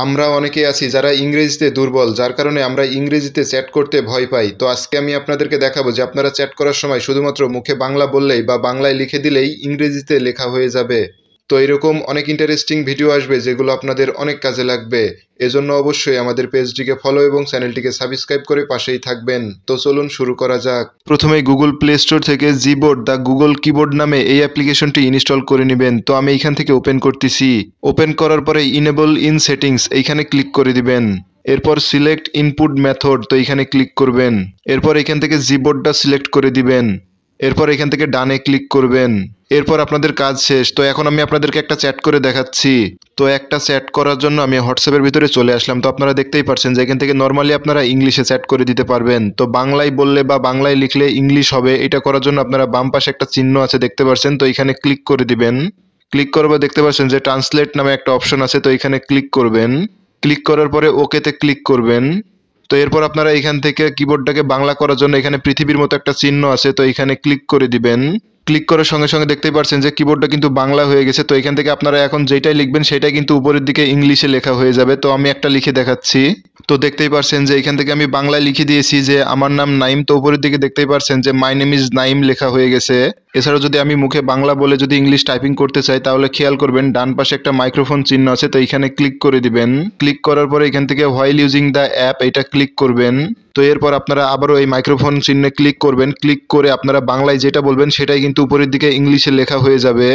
আমরা অনেকেই আছি যারা ইংরেজিতে দুর্বল, যার কারণে আমরা ইংরেজিতে চ্যাট করতে ভয় পাই। তো আজকে আমি আপনাদেরকে দেখাবো যে আপনারা চ্যাট করার সময় শুধুমাত্র মুখে বাংলা বললেই বা বাংলায় লিখে দিলেই ইংরেজিতে লেখা হয়ে যাবে। তো এরকম অনেক ইন্টারেস্টিং ভিডিও আসবে যেগুলো আপনাদের অনেক কাজে লাগবে। এজন্য অবশ্যই আমাদের পেজটিকে ফলো এবং চ্যানেলটিকে সাবস্ক্রাইব করে পাশেই থাকবেন। তো চলুন শুরু করা যাক। প্রথমে গুগল প্লে স্টোর থেকে জিবোর্ড দ্য গুগল কিবোর্ড নামে এই অ্যাপ্লিকেশনটি ইনস্টল করে নেবেন। তো আমি এইখান থেকে ওপেন করতেছি। ওপেন করার পরে ইনেবল ইন সেটিংস এইখানে ক্লিক করে দিবেন। এরপর সিলেক্ট ইনপুট মেথড, তো এইখানে ক্লিক করবেন। এরপর এখান থেকে জিবোর্ডটা সিলেক্ট করে দিবেন। এরপর এখান থেকে ডানে ক্লিক করবেন। এরপর আপনাদের কাজ শেষ। তো এখন আমি আপনাদেরকে একটা চ্যাট করে দেখাচ্ছি। তো একটা চ্যাট করার জন্য আমি হোয়াটসঅ্যাপের ভিতরে চলে আসলাম। তো আপনারা দেখতেই পারছেন যে এখান থেকে নর্মালি আপনারা ইংলিশে চ্যাট করে দিতে পারবেন। তো বাংলায় বললে বা বাংলায় লিখলে ইংলিশ হবে। এটা করার জন্য আপনারা বাম পাশে একটা চিহ্ন আছে দেখতে পাচ্ছেন, তো এখানে ক্লিক করে দিবেন। ক্লিক করার পর দেখতে পাচ্ছেন যে ট্রান্সলেট নামে একটা অপশন আছে, তো এখানে ক্লিক করবেন। ক্লিক করার পরে ওকেতে ক্লিক করবেন। তো এরপর আপনারা এখান থেকে কিবোর্ডটাকে বাংলা করার জন্য এখানে পৃথিবীর মতো একটা চিহ্ন আছে, তো এখানে ক্লিক করে দিবেন। ক্লিক করার সঙ্গে সঙ্গে দেখতেই পাচ্ছেন যে কিবোর্ডটা কিন্তু বাংলা হয়ে গেছে। তো এখান থেকে আপনারা এখন যেটাই লিখবেন সেটাই কিন্তু উপরের দিকে ইংলিশে লেখা হয়ে যাবে। তো আমি একটা লিখে দেখাচ্ছি। তো দেখতেই পাচ্ছেন যে এখান থেকে আমি বাংলায় লিখে দিয়েছি যে আমার নাম নাইম। তো উপরের দিকে দেখতেই পাচ্ছেন যে মাই নেম ইজ নাইম লেখা হয়ে গেছে। এছাড়াও যদি আমি মুখে বাংলা বলে যদি ইংলিশ টাইপিং করতে চাই তাহলে খেয়াল করবেন ডান পাশে একটা মাইক্রোফোন চিহ্ন আছে, তো এখানে ক্লিক করে দিবেন। ক্লিক করার পরে এখান থেকে হোয়াইল ইউজিং দ্য অ্যাপ এটা ক্লিক করবেন। তো এরপর আপনারা আবারও এই মাইক্রোফোন চিহ্নে ক্লিক করবেন। ক্লিক করে আপনারা বাংলায় যেটা বলবেন সেটাই কিন্তু উপরের দিকে ইংলিশে লেখা হয়ে যাবে।